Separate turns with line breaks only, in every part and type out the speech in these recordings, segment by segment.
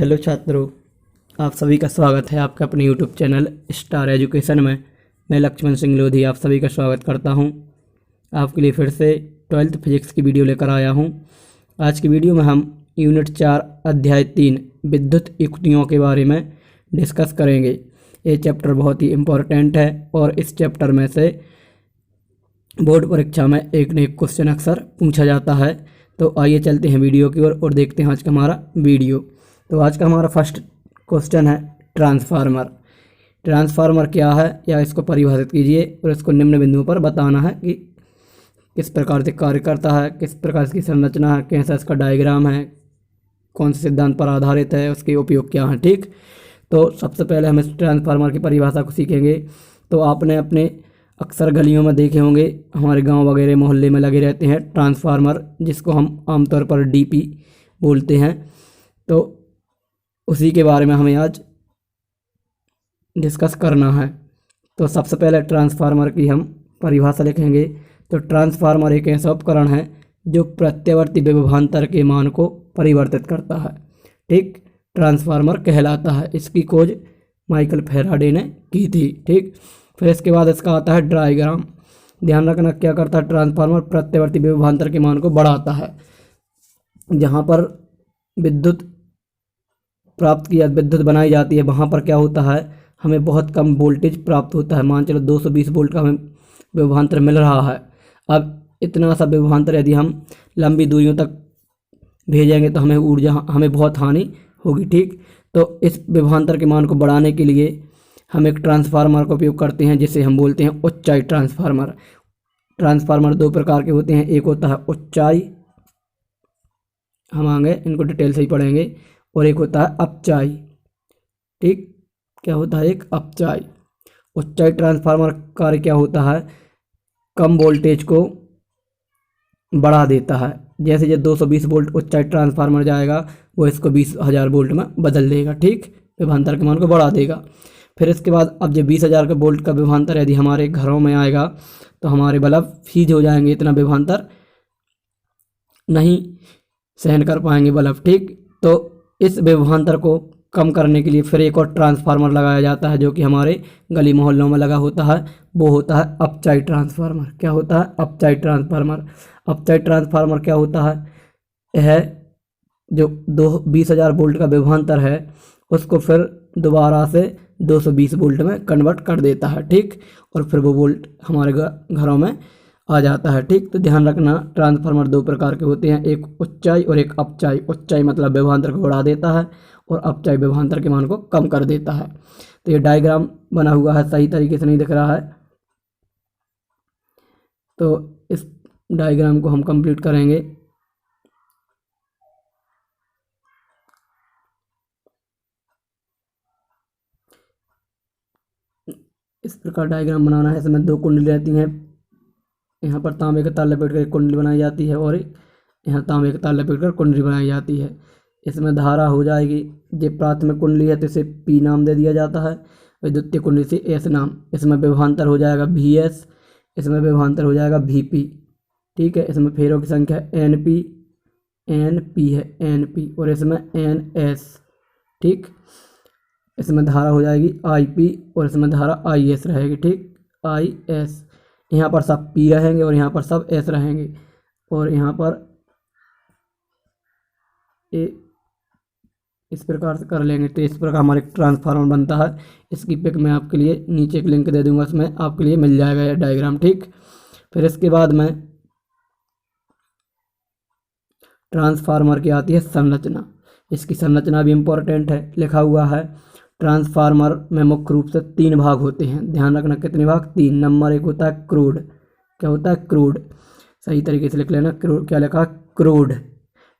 Hello छात्रों, आप सभी का स्वागत है आपके अपने यूट्यूब चैनल स्टार एजुकेशन में। मैं लक्ष्मण सिंह लोधी आप सभी का स्वागत करता हूं। आपके लिए फिर से 12th फिजिक्स की वीडियो लेकर आया हूं। आज की वीडियो में हम यूनिट 4 अध्याय 3 विद्युत युक्तियों के बारे में डिस्कस करेंगे। ये चैप्टर बहुत ही इम्पोर्टेंट है और इस चैप्टर में से बोर्ड परीक्षा में एक न एक क्वेश्चन अक्सर पूछा जाता है। तो आइए चलते हैं वीडियो की ओर और देखते हैं आज का हमारा वीडियो। तो आज का हमारा फर्स्ट क्वेश्चन है ट्रांसफार्मर। ट्रांसफार्मर क्या है या इसको परिभाषित कीजिए और इसको निम्न बिंदुओं पर बताना है कि किस प्रकार से कार्य करता है, किस प्रकार इसकी संरचना है, कैसा इसका डायग्राम है, कौन से सिद्धांत पर आधारित है, उसके उपयोग क्या हैं। ठीक, तो सबसे पहले हम इस ट्रांसफार्मर की परिभाषा को सीखेंगे। तो आपने अपने अक्सर गलियों में देखे होंगे, हमारे गांव वगैरह मोहल्ले में लगे रहते हैं ट्रांसफार्मर, जिसको हम आमतौर पर डीपी बोलते हैं। तो उसी के बारे में हमें आज डिस्कस करना है। तो सबसे पहले ट्रांसफार्मर की हम परिभाषा लिखेंगे। तो ट्रांसफार्मर एक ऐसा उपकरण है जो प्रत्यावर्ती विभवांतर के मान को परिवर्तित करता है। ठीक, ट्रांसफार्मर कहलाता है। इसकी खोज माइकल फैराडे ने की थी। ठीक, फिर इसके बाद इसका आता है डायग्राम। ध्यान रखना, क्या करता है ट्रांसफार्मर? प्रत्यावर्ती विभवांतर के मान को बढ़ाता है। जहाँ पर विद्युत प्राप्त किया, विद्युत बनाई जाती है, वहाँ पर क्या होता है, हमें बहुत कम वोल्टेज प्राप्त होता है। मान चलो 220 वोल्ट का हमें विभवांतर मिल रहा है। अब इतना सा विभवांतर यदि हम लंबी दूरियों तक भेजेंगे तो हमें बहुत हानि होगी। ठीक, तो इस विभवांतर के मान को बढ़ाने के लिए हम एक ट्रांसफार्मर का उपयोग करते हैं, जिसे हम बोलते हैं उच्चाई ट्रांसफार्मर। ट्रांसफार्मर दो प्रकार के होते हैं, एक होता है उच्चाई, हम आगे इनको डिटेल से ही पढ़ेंगे, और एक होता है अपचाई। ठीक, क्या होता है? एक अपचाई। उच्चाई ट्रांसफार्मर कार्य क्या होता है, कम वोल्टेज को बढ़ा देता है। जैसे जब 220 वोल्ट उच्चाई ट्रांसफार्मर जाएगा, वो इसको 20,000 वोल्ट में बदल देगा। ठीक, विभवांतर के मान को बढ़ा देगा। फिर इसके बाद अब जब 20,000 का वोल्ट का विभवांतर यदि हमारे घरों में आएगा तो हमारे बल्ब फ्रीज हो जाएंगे, इतना विभवांतर नहीं सहन कर पाएंगे बल्ब। ठीक, तो इस विभवांतर को कम करने के लिए फिर एक और ट्रांसफार्मर लगाया जाता है, जो कि हमारे गली मोहल्लों में लगा होता है। वो होता है अपचाई ट्रांसफार्मर। क्या होता है? अपचाई ट्रांसफार्मर। अपचाई ट्रांसफार्मर क्या होता है? यह जो 20,000 वोल्ट का विभवांतर है उसको फिर दोबारा से 220 वोल्ट में कन्वर्ट कर देता है। ठीक, और फिर वो वोल्ट हमारे घरों में आ जाता है। ठीक, तो ध्यान रखना, ट्रांसफार्मर दो प्रकार के होते हैं, एक उच्चाई और एक अपचाई। उच्चाई मतलब विभवांतर को बढ़ा देता है और अपचाई विभवांतर के मान को कम कर देता है। तो ये डायग्राम बना हुआ है, सही तरीके से नहीं दिख रहा है, तो इस डायग्राम को हम कंप्लीट करेंगे। इस प्रकार डायग्राम बनाना है। इसमें दो कुंडली रहती हैं, यहाँ पर तांबे का तार लपेट कर एक कुंडली बनाई जाती है और यहाँ तांबे का तार लपेट कर कुंडली बनाई जाती है। इसमें धारा हो जाएगी, जो प्राथमिक कुंडली है तो इसे पी नाम दे दिया जाता है, और द्वितीय कुंडली से एस नाम। इसमें विभवांतर हो जाएगा VS, इसमें विभवांतर हो जाएगा VP। ठीक है, इसमें फेरों की संख्या NP है, NP, और इसमें NS। ठीक, इसमें धारा हो जाएगी IP और इसमें धारा IS रहेगी। ठीक, IS। यहाँ पर सब P रहेंगे और यहाँ पर सब S रहेंगे, और यहाँ पर इस प्रकार से कर लेंगे। तो इस प्रकार हमारे ट्रांसफार्मर बनता है। इसकी पिक मैं आपके लिए नीचे एक लिंक दे दूंगा, उसमें आपके लिए मिल जाएगा यह डायग्राम। ठीक, फिर इसके बाद में ट्रांसफार्मर की आती है संरचना। इसकी संरचना भी इम्पोर्टेंट है, लिखा हुआ है ट्रांसफार्मर में मुख्य रूप से 3 भाग होते हैं। ध्यान रखना, कितने भाग? 3। नंबर 1 होता है क्रूड। क्या होता है? क्रूड। सही तरीके से लिख लेना, क्रूड। क्या लिखा? क्रूड।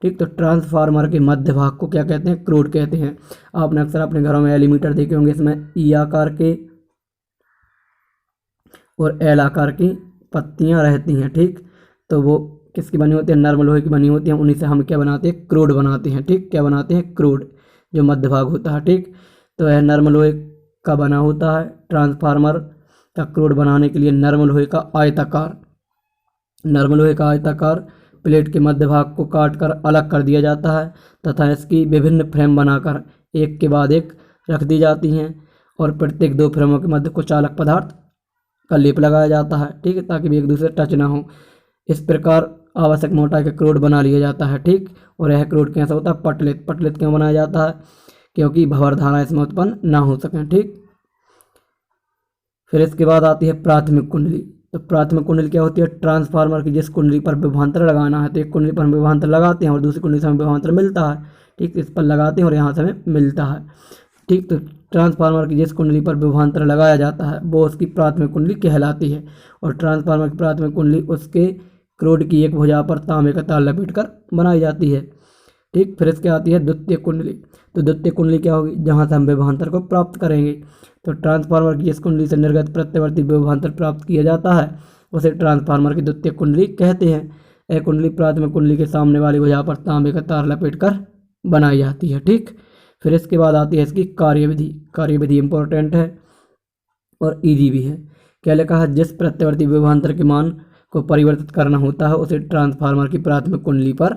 ठीक, तो ट्रांसफार्मर के मध्य भाग को क्या कहते हैं? क्रूड कहते हैं। आपने अक्सर अपने घरों में एलीमीटर देखे होंगे, इसमें ई आकार के और एल आकार की पत्तियां रहती हैं। ठीक, तो वो किसकी बनी होती है? नर्म लोहे की बनी होती हैं। उन्हीं से हम क्या बनाते हैं? क्रूड बनाते हैं। ठीक, क्या बनाते हैं? क्रूड, जो मध्य भाग होता है। ठीक, तो यह नर्म लोहे का बना होता है। ट्रांसफार्मर का क्रूड बनाने के लिए नर्म लोहे का आयताकार प्लेट के मध्य भाग को काट कर अलग कर दिया जाता है तथा इसकी विभिन्न फ्रेम बनाकर एक के बाद एक रख दी जाती हैं और प्रत्येक 2 फ्रेमों के मध्य कुछ चालक पदार्थ का लेप लगाया जाता है, ठीक है, ताकि वे एक दूसरे टच ना हो। इस प्रकार आवश्यक मोटाई का क्रोड बना लिया जाता है, ठीक। और यह क्रोड कैसा होता है? पटलित। पटलित क्यों बनाया जाता है? क्योंकि भंवर धारा इसमें उत्पन्न ना हो सके, ठीक। फिर इसके बाद आती है प्राथमिक कुंडली। तो प्राथमिक कुंडली क्या होती है? ट्रांसफार्मर की जिस कुंडली पर विभवांतर लगाना है, तो एक कुंडली पर हम विभवांतर लगाते हैं और दूसरी कुंडली से हमें विभवांतर मिलता है, ठीक। इस पर लगाते हैं और यहाँ से हमें मिलता है, ठीक। तो ट्रांसफार्मर की जिस कुंडली पर विभवांतर लगाया जाता है वो उसकी प्राथमिक कुंडली कहलाती है और ट्रांसफार्मर की प्राथमिक कुंडली उसके क्रोड की एक भुजा पर तांबे का तार लपेटकर बनाई जाती है, ठीक। फिर इसके आती है द्वितीय कुंडली। तो द्वितीय कुंडली क्या होगी? जहाँ से हम विभवांतर को प्राप्त करेंगे। तो ट्रांसफार्मर की जिस कुंडली से निर्गत प्रत्यवर्ती विभवांतर प्राप्त किया जाता है उसे ट्रांसफार्मर की द्वितीय कुंडली कहते हैं। यह कुंडली प्राथमिक कुंडली के सामने वाली भुजा पर तांबे का तार लपेटकर बनाई जाती है, ठीक। फिर इसके बाद आती है इसकी कार्यविधि। कार्यविधि इंपॉर्टेंट है और ईजी भी है। क्या लिखा है? जिस प्रत्यवर्ती विभवांतर के मान को परिवर्तित करना होता है उसे ट्रांसफार्मर की प्राथमिक कुंडली पर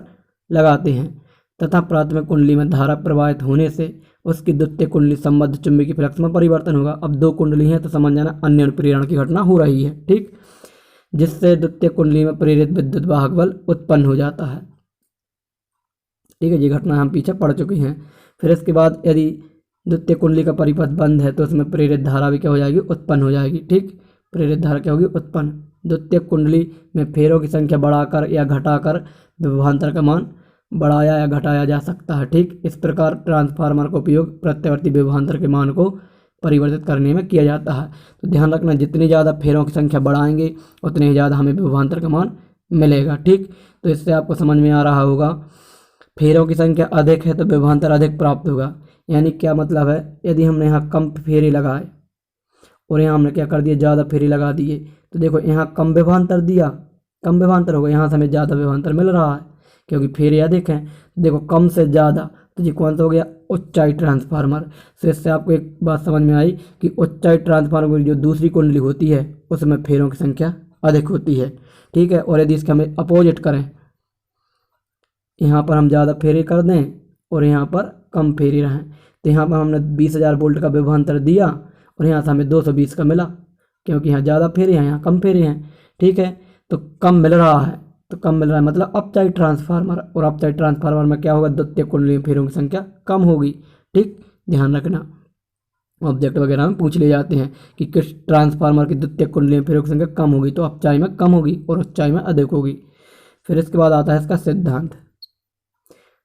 लगाते हैं तथा प्राथमिक कुंडली में धारा प्रवाहित होने से उसकी द्वितीय कुंडली संबद्ध चुंबकीय फ्लक्स में परिवर्तन होगा। अब 2 कुंडली हैं तो समझ जाना अन्य प्रेरण की घटना हो रही है, ठीक, जिससे द्वितीय कुंडली में प्रेरित विद्युत वाहक बल उत्पन्न हो जाता है, ठीक है। ये घटना हम पीछे पढ़ चुके हैं। फिर इसके बाद यदि द्वितीय कुंडली का परिपथ बंद है तो उसमें प्रेरित धारा भी क्या हो जाएगी? उत्पन्न हो जाएगी, ठीक। प्रेरित धारा क्या होगी? उत्पन्न। द्वितीय कुंडली में फेरों की संख्या बढ़ाकर या घटाकर विभवांतर का मान बढ़ाया या घटाया जा सकता है, ठीक। इस प्रकार ट्रांसफार्मर का उपयोग प्रत्यवर्ती विभवांतर के मान को परिवर्तित करने में किया जाता है। तो ध्यान रखना, जितनी ज़्यादा फेरों की संख्या बढ़ाएंगे उतनी ही ज़्यादा हमें विभवांतर का मान मिलेगा, ठीक। तो इससे आपको समझ में आ रहा होगा, फेरों की संख्या अधिक है तो विभवांतर अधिक प्राप्त होगा। यानी क्या मतलब है? यदि हमने यहाँ कम फेरे लगाए और यहाँ हमने क्या कर दिया? ज़्यादा फेरे लगा दिए, तो देखो यहाँ कम विभवांतर दिया, कम विभवांतर होगा, यहाँ से हमें ज़्यादा विभवांतर मिल रहा है क्योंकि फेरे अधिक हैं। देखो कम से ज़्यादा, तो ये कौन सा हो गया? उच्चाई ट्रांसफार्मर। तो इससे आपको एक बात समझ में आई कि उच्चाई ट्रांसफार्मर की जो दूसरी कुंडली होती है उसमें फेरों की संख्या अधिक होती है, ठीक है। और यदि इसके हमें अपोजिट करें, यहाँ पर हम ज़्यादा फेरे कर दें और यहाँ पर कम फेरे रहें, तो यहाँ पर हमने 20,000 वोल्ट का विभवांतर दिया और यहाँ से हमें 220 का मिला क्योंकि यहाँ ज़्यादा फेरे हैं, यहाँ कम फेरे हैं, ठीक है। तो कम मिल रहा है, तो कम मिल रहा है मतलब अपचाई ट्रांसफार्मर, और अपचाई ट्रांसफार्मर में क्या होगा? द्वितीय कुंडली में फेरों की संख्या कम होगी, ठीक। ध्यान रखना, ऑब्जेक्ट वगैरह में पूछ ले जाते हैं कि किस ट्रांसफार्मर की द्वितीय कुंडली में फेरों की संख्या कम होगी, तो अपचाई में कम होगी और उच्चाई में अधिक होगी। फिर इसके बाद आता है इसका सिद्धांत।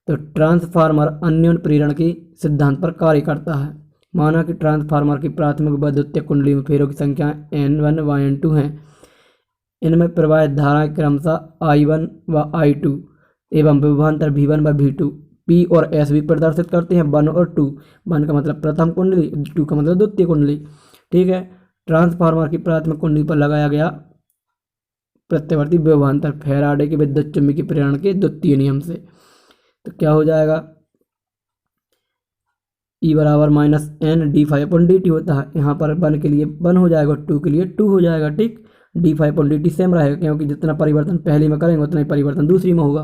तो ट्रांसफार्मर अन्योन प्रेरण की सिद्धांत पर कार्य करता है। माना कि ट्रांसफार्मर की प्राथमिक व द्वितीय कुंडली में फेरों की संख्या N1 व N2 हैं। इनमें प्रवाहित धाराएं क्रमशः I1 व I2 एवं विभवांतर V1 व V2 P और S भी प्रदर्शित करते हैं। 1 और 2, 1 का मतलब प्रथम कुंडली, 2 का मतलब द्वितीय कुंडली, ठीक है। ट्रांसफार्मर की प्राथमिक कुंडली पर लगाया गया प्रत्यवर्ती विभवांतर फैराडे के विद्युत चुम्बकीय प्रेरण के द्वितीय नियम से, तो क्या हो जाएगा? E बराबर -N d∅dt होता है। यहाँ पर 1 के लिए 1 हो जाएगा और 2 के लिए 2 हो जाएगा, ठीक। d∅dt सेम रहेगा क्योंकि जितना परिवर्तन पहली में करेंगे उतना ही परिवर्तन दूसरी में होगा,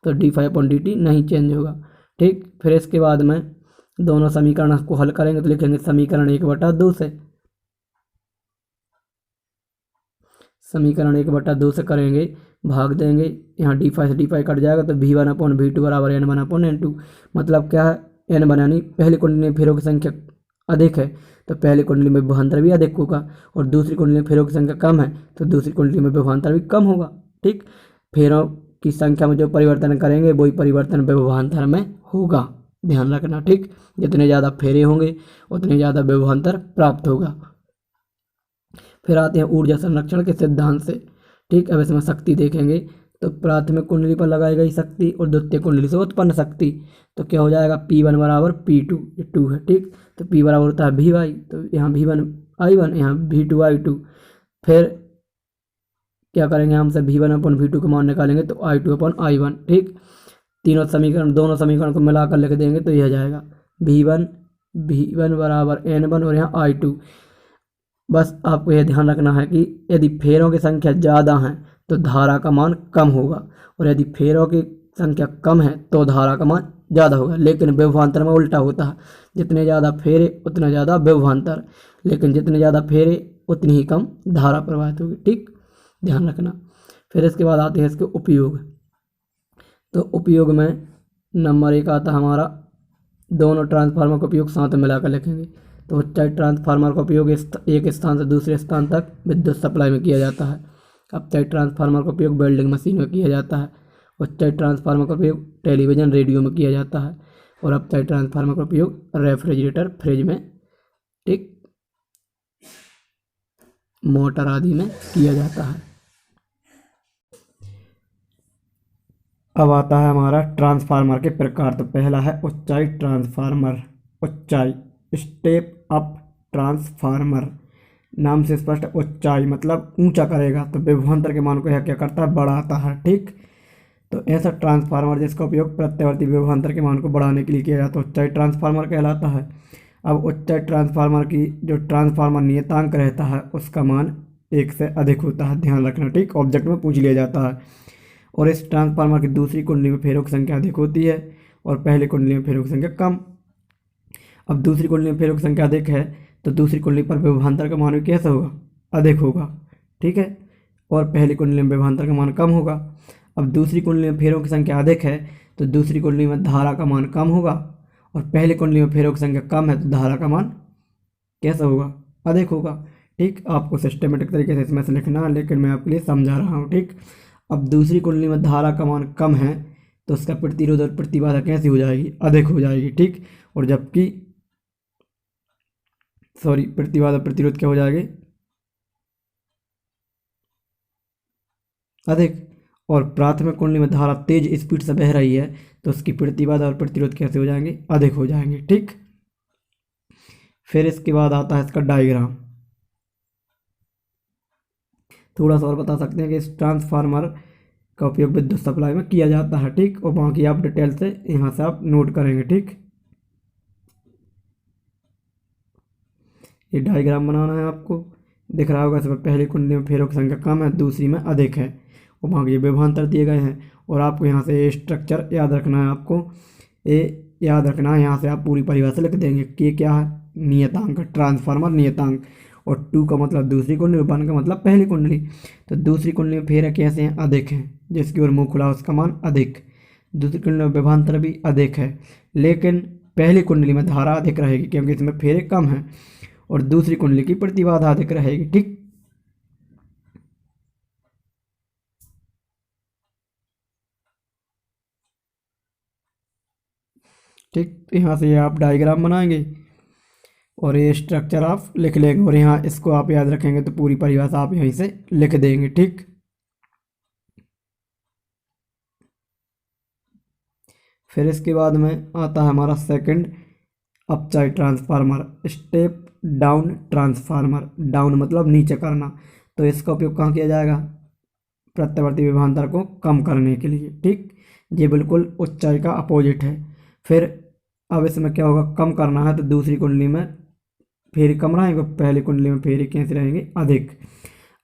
तो d∅dt नहीं चेंज होगा, ठीक। फिर इसके बाद में दोनों समीकरण को हल करेंगे तो लिखेंगे समीकरण 1/2 से, समीकरण 1/2 से करेंगे, भाग देंगे, यहाँ d∅ से d∅ कट जाएगा तो v1/v2 बराबर N1/N2। मतलब क्या है? N बनानी, पहली कुंडली में फेरों की संख्या अधिक है तो पहली कुंडली में विभवांतर भी अधिक होगा, और दूसरी कुंडली में फेरों की संख्या कम है तो दूसरी कुंडली में विभवांतर भी कम होगा, ठीक। फेरों की संख्या में जो परिवर्तन करेंगे वही परिवर्तन विभवांतर में होगा, ध्यान रखना, ठीक। जितने ज़्यादा फेरे होंगे उतने ज़्यादा विभवांतर प्राप्त होगा। फिर आते हैं ऊर्जा संरक्षण के सिद्धांत से, ठीक। अब इसमें शक्ति देखेंगे तो प्राथमिक कुंडली पर लगाई गई शक्ति और द्वितीय कुंडली से उत्पन्न शक्ति, तो क्या हो जाएगा? P1 बराबर P2, ये 2 है, ठीक। तो P बराबर होता है Vy, तो यहाँ V1 I1, यहाँ V2 I2। फिर क्या करेंगे? हमसे V1/V2 को मान निकालेंगे तो I2/I1, ठीक। दोनों समीकरण को मिलाकर लिख देंगे तो यह जाएगा V1 बराबर N1 और यहाँ I2। बस आपको यह ध्यान रखना है कि यदि फेरों की संख्या ज़्यादा है तो धारा का मान कम होगा, और यदि फेरों की संख्या कम है तो धारा का मान ज़्यादा होगा। लेकिन विभवांतर में उल्टा होता है, जितने ज़्यादा फेरे उतना ज़्यादा विभवांतर, लेकिन जितने ज़्यादा फेरे उतनी ही कम धारा प्रवाहित होगी। ठीक, ध्यान रखना। फिर इसके बाद आते हैं इसके उपयोग। तो उपयोग में नंबर 1 आता है हमारा, दोनों ट्रांसफार्मर का उपयोग साथ में मिलाकर लिखेंगे। तो उच्चाई ट्रांसफार्मर का उपयोग एक स्थान से दूसरे स्थान तक विद्युत सप्लाई में किया जाता है। अपचाई ट्रांसफार्मर का उपयोग वेल्डिंग मशीन में किया जाता है। उच्चाई ट्रांसफार्मर का उपयोग टेलीविज़न रेडियो में किया जाता है। और अपचाई ट्रांसफार्मर का उपयोग रेफ्रिजरेटर फ्रिज में, ठीक, मोटर आदि में किया जाता है। अब आता है हमारा ट्रांसफार्मर के प्रकार। तो पहला है उच्चाई ट्रांसफार्मर। उच्चाई स्टेप अप ट्रांसफार्मर, नाम से स्पष्ट, ऊंचाई मतलब ऊंचा करेगा, तो विभवांतर के मान को यह क्या करता है, बढ़ाता है। ठीक, तो ऐसा ट्रांसफार्मर जिसका उपयोग प्रत्यावर्ती विभवांतर के मान को बढ़ाने के लिए किया जाता है उच्चाई ट्रांसफार्मर कहलाता है। अब उच्चाई ट्रांसफार्मर की जो ट्रांसफार्मर नियतांक रहता है उसका मान 1 से अधिक होता है, ध्यान रखना। ठीक, ऑब्जेक्ट में पूछ लिया जाता है। और इस ट्रांसफार्मर की दूसरी कुंडली में फेरों की संख्या अधिक होती है और पहली कुंडली में फेरों की संख्या कम। अब दूसरी कुंडली में फेरों की संख्या अधिक है तो दूसरी कुंडली पर विभवांतर का मान भी कैसा होगा, अधिक होगा। ठीक है, और पहली कुंडली में विभवांतर का मान कम होगा। अब दूसरी कुंडली में फेरों की संख्या अधिक है तो दूसरी कुंडली में धारा का मान कम होगा, और पहली कुंडली में फेरों की संख्या कम है तो धारा का मान कैसा होगा, अधिक होगा। ठीक, आपको सिस्टमेटिक तरीके से इसमें से लिखना है, लेकिन मैं आपके लिए समझा रहा हूँ। ठीक, अब दूसरी कुंडली में धारा का मान कम है तो उसका प्रतिरोध और प्रतिबाधा कैसी हो जाएगी, अधिक हो जाएगी। ठीक, और जबकि प्रतिबाधा प्रतिरोध क्या हो जाएगी, अधिक। और प्राथमिक कुंडली में धारा तेज स्पीड से बह रही है तो उसकी प्रतिबाधा और प्रतिरोध कैसे हो जाएंगे, अधिक हो जाएंगे। ठीक, फिर इसके बाद आता है इसका डायग्राम। थोड़ा सा और बता सकते हैं कि इस ट्रांसफार्मर का उपयोग विद्युत सप्लाई में किया जाता है। ठीक, और बाकी आप डिटेल से यहाँ से आप नोट करेंगे। ठीक, ये डायग्राम बनाना है, आपको दिख रहा होगा। इसमें पहली कुंडली में फेरों की संख्या कम है, दूसरी में अधिक है, और बाकी ये विभवांतर दिए गए हैं। और आपको यहाँ से ये स्ट्रक्चर याद रखना है, आपको ये याद रखना है। यहाँ से आप पूरी परिभाषा लिख देंगे कि क्या है, नियतांक, ट्रांसफार्मर नियतांक। और 2 का मतलब दूसरी कुंडली, 1 का मतलब पहली कुंडली। तो दूसरी कुंडली में फेरे कैसे हैं, अधिक हैं, जिसकी ओर मुँह खुला उसका मान अधिक। दूसरी कुंडली में विभवांतर भी अधिक है, लेकिन पहली कुंडली में धारा अधिक रहेगी क्योंकि इसमें फेरे कम हैं, और दूसरी कुंडली की प्रतिबाधा अधिक रहेगी। ठीक, ठीक, यहाँ से आप डायग्राम बनाएंगे और ये स्ट्रक्चर आप लिख लेंगे, और यहाँ इसको आप याद रखेंगे तो पूरी परिभाषा आप यहीं से लिख देंगे। ठीक, फिर इसके बाद में आता है हमारा सेकंड अपचाई transformer, step down transformer. Down मतलब नीचे करना, तो इसका उपयोग कहाँ किया जाएगा, प्रत्यावर्ती विभवांतर को कम करने के लिए। ठीक, ये बिल्कुल ऊंचाई का अपोजिट है। फिर अब इसमें क्या होगा, कम करना है तो दूसरी कुंडली में फेरे कम रहेंगे, पहली कुंडली में फेरे कैसे रहेंगे, अधिक।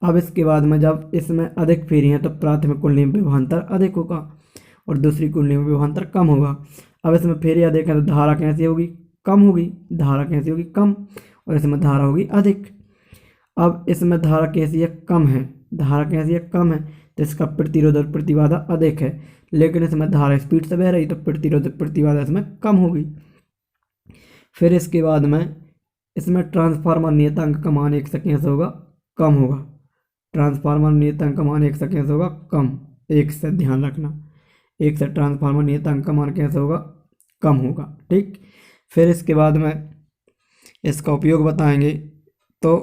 अब इसके बाद में जब इसमें अधिक फेरी हैं तो प्राथमिक कुंडली में विभवांतर अधिक होगा और दूसरी कुंडली में विभवांतर कम होगा। अब इसमें फेरे अधिक है तो धारा कैसी होगी, कम होगी। धारा कैसी होगी, कम। और इसमें धारा होगी अधिक। अब इसमें धारा कैसी है, कम है। धारा कैसी है, कम है, तो इसका प्रतिरोध और प्रतिबाधा अधिक है, लेकिन इसमें धारा स्पीड से बह रही तो प्रतिरोध और प्रतिबाधा इसमें कम होगी। फिर इसके बाद में इसमें ट्रांसफार्मर नियतांक का मान 1 से कैसे होगा, कम होगा। ट्रांसफार्मर नियतांक का मान 1 से कैसे होगा, कम। 1 से, ध्यान रखना, 1 से ट्रांसफार्मर नियतांक का मान कैसे होगा, कम होगा। ठीक, फिर इसके बाद में इसका उपयोग बताएंगे। तो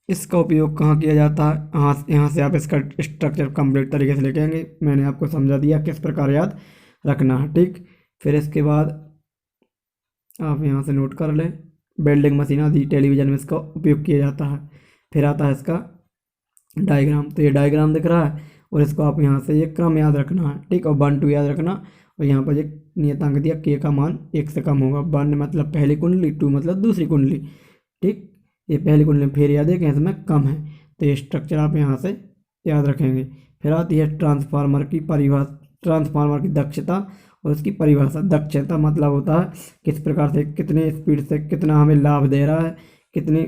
इसका उपयोग कहाँ किया जाता है, यहाँ से आप इसका स्ट्रक्चर कंप्लीट तरीके से लिखेंगे। मैंने आपको समझा दिया किस प्रकार याद रखना है। ठीक, फिर इसके बाद आप यहाँ से नोट कर लें, वेल्डिंग मशीन आदि टेलीविज़न में इसका उपयोग किया जाता है। फिर आता है इसका डायग्राम। तो ये डायग्राम दिख रहा है और इसको आप यहाँ से ये क्रम याद रखना है। ठीक, और 1 2 याद रखना। और यहाँ पर एक नियतांक दिया, के का मान 1 से कम होगा। 1 मतलब पहली कुंडली, 2 मतलब दूसरी कुंडली। ठीक, ये पहली कुंडली में फेर याद है कि इसमें कम है, तो ये स्ट्रक्चर आप यहाँ से याद रखेंगे। फिर आती है ट्रांसफार्मर की परिभाषा, ट्रांसफार्मर की दक्षता और उसकी परिभाषा। दक्षता मतलब होता है किस प्रकार से, कितने स्पीड से कितना हमें लाभ दे रहा है, कितने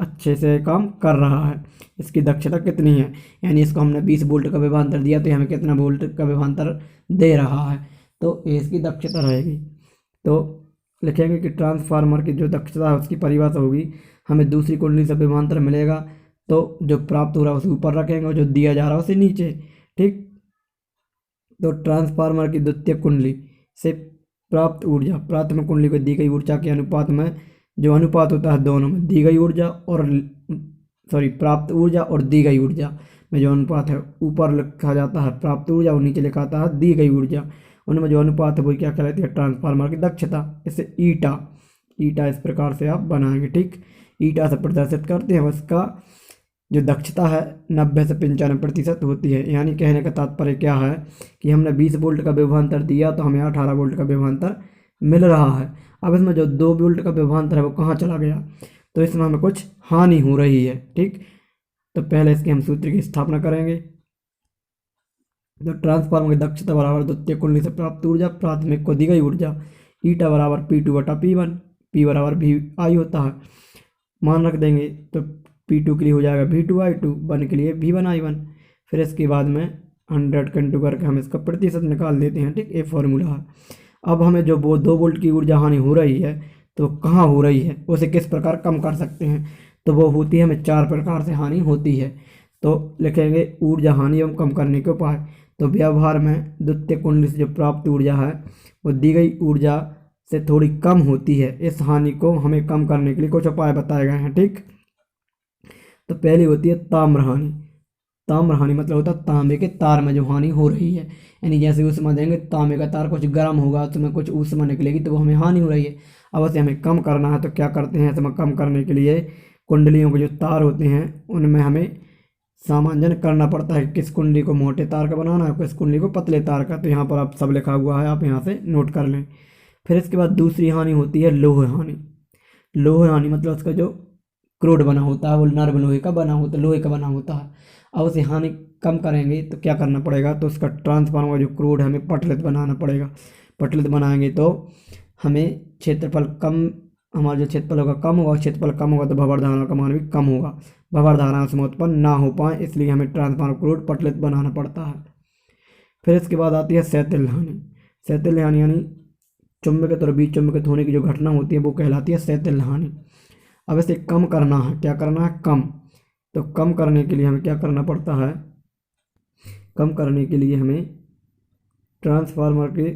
अच्छे से काम कर रहा है, इसकी दक्षता कितनी है। यानी इसको हमने 20 वोल्ट का विभवांतर दिया तो हमें कितना वोल्ट का विभवांतर दे रहा है, तो ये इसकी दक्षता रहेगी। तो लिखेंगे कि ट्रांसफार्मर की जो दक्षता है उसकी परिभाषा होगी, हमें दूसरी कुंडली से विभवांतर मिलेगा तो जो प्राप्त हो रहा है उसे ऊपर रखेंगे और जो दिया जा रहा है उसे नीचे। ठीक, तो ट्रांसफार्मर की द्वितीय कुंडली से प्राप्त ऊर्जा प्राथमिक कुंडली को दी गई ऊर्जा के अनुपात में, जो अनुपात होता है दोनों में, दी गई ऊर्जा और प्राप्त ऊर्जा और दी गई ऊर्जा में जो अनुपात है, ऊपर लिखा जाता है प्राप्त ऊर्जा और नीचे लिखा आता है दी गई ऊर्जा, उनमें जो अनुपात है वही क्या कहलाती है, ट्रांसफार्मर की दक्षता। इसे ईटा इस प्रकार से आप बनाएंगे। ठीक, ईटा से प्रदर्शित करते हैं, उसका जो दक्षता है 90 से 95% होती है। यानी कहने का तात्पर्य क्या है कि हमने 20 वोल्ट का विभवांतर दिया तो हमें 18 वोल्ट का विभवांतर मिल रहा है। अब इसमें जो 2 वोल्ट का विभवांतर है वो कहाँ चला गया, तो इसमें हमें कुछ हानि हो रही है। ठीक, तो पहले इसके हम सूत्र की स्थापना करेंगे। तो ट्रांसफार्मर की दक्षता बराबर द्वितीय कुंडली से प्राप्त ऊर्जा प्राथमिक को दी गई ऊर्जा, ईटा बराबर P2/P1, P बराबर VI होता है। मान रख देंगे तो P2 के लिए हो जाएगा V2I2, 1 के लिए V1I1। फिर इसके बाद में 100 का इंटू करके हम इसका प्रतिशत निकाल देते हैं। ठीक, ये फॉर्मूला है। अब हमें जो 2 वोल्ट की ऊर्जा हानि हो रही है तो कहाँ हो रही है, उसे किस प्रकार कम कर सकते हैं, तो वो होती है, हमें 4 प्रकार से हानि होती है। तो लिखेंगे ऊर्जा हानि एवं कम करने के उपाय। तो व्यवहार में द्वितीय कुंडली से जो प्राप्त ऊर्जा है वो दी गई ऊर्जा से थोड़ी कम होती है। इस हानि को हमें कम करने के लिए कुछ उपाय बताए गए हैं। ठीक, तो पहली होती है ताम्र हानि। ताम्र हानि मतलब होता है तांबे के तार में जो हानि हो रही है, यानी जैसे ऊष्मा देंगे तांबे का तार कुछ गर्म होगा तो उसमें कुछ ऊष्मा निकलेगी तो वो हमें हानि हो रही है। अब उसे हमें कम करना है तो क्या करते हैं, इसमें कम करने के लिए कुंडलियों के जो तार होते हैं उनमें हमें सामंजन करना पड़ता है, किस कुंडली को मोटे तार का बनाना है, किस कुंडली को पतले तार का। तो यहाँ पर आप सब लिखा हुआ है, आप यहाँ से नोट कर लें। फिर इसके बाद दूसरी हानि होती है लोह हानि। लोह हानि मतलब उसका जो क्रोड बना होता है वो नर्म लोहे का बना होता है। अब उसे हानि कम करेंगे तो क्या करना पड़ेगा, तो उसका ट्रांसफार्मर जो क्रोड है हमें पटलित बनाना पड़ेगा। पटलित बनाएंगे तो हमें क्षेत्रफल कम, हमारा जो क्षेत्रफल होगा कम होगा, क्षेत्रफल कम होगा तो भंवर धारा का मान भी कम होगा, भंवर धारा उसमें उत्पन्न ना हो पाए, इसलिए हमें ट्रांसफार्मर क्रोड पटलित बनाना पड़ता है। फिर इसके बाद आती है शैथिल्य हानि। शैथिल्य हानि यानी चुंबकित और विचुंबकित होने की जो घटना होती है वो कहलाती है शैथिल्य हानि। अब इसे कम करना है, क्या करना है, कम। तो कम करने के लिए हमें क्या करना पड़ता है, कम करने के लिए हमें ट्रांसफार्मर के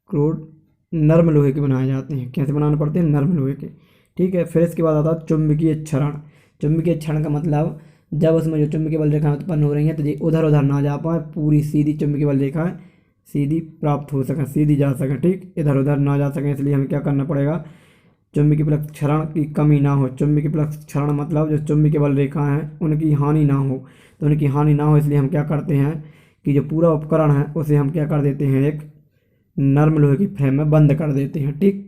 क्रोड नर्म लोहे के बनाए जाते हैं। कैसे बनाने पड़ते हैं, नर्म लोहे के। ठीक है, फिर इसके बाद आता है चुंबकीय क्षरण। चुंबकीय क्षरण का मतलब जब उसमें जो चुंबकीय बल रेखाएं उत्पन्न हो रही हैं तो ये उधर उधर ना जा पाए, पूरी सीधी चुंबकीय बल रेखाएं सीधी प्राप्त हो सकें, सीधी जा सकें। ठीक, इधर उधर ना जा सकें, इसलिए हमें क्या करना पड़ेगा, चुंबकीय प्लक्स क्षरण की कमी ना हो। चुंबकीय प्लक्स क्षरण मतलब जो चुंबकीय बल रेखाएं हैं उनकी हानि ना हो, तो उनकी हानि ना हो इसलिए हम क्या करते हैं कि जो पूरा उपकरण है उसे हम क्या कर देते हैं, एक नर्म लोहे की फ्रेम में बंद कर देते हैं। ठीक,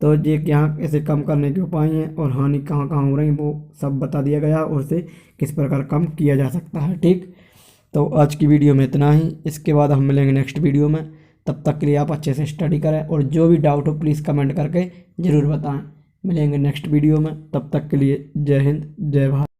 तो ये यहाँ इसे कम करने के उपाय हैं और हानि कहाँ कहाँ हो रही है वो सब बता दिया गया और उसे किस प्रकार कम किया जा सकता है। ठीक, तो आज की वीडियो में इतना ही। इसके बाद हम मिलेंगे नेक्स्ट वीडियो में, तब तक के लिए आप अच्छे से स्टडी करें और जो भी डाउट हो प्लीज़ कमेंट करके ज़रूर बताएं। मिलेंगे नेक्स्ट वीडियो में, तब तक के लिए जय हिंद जय भारत।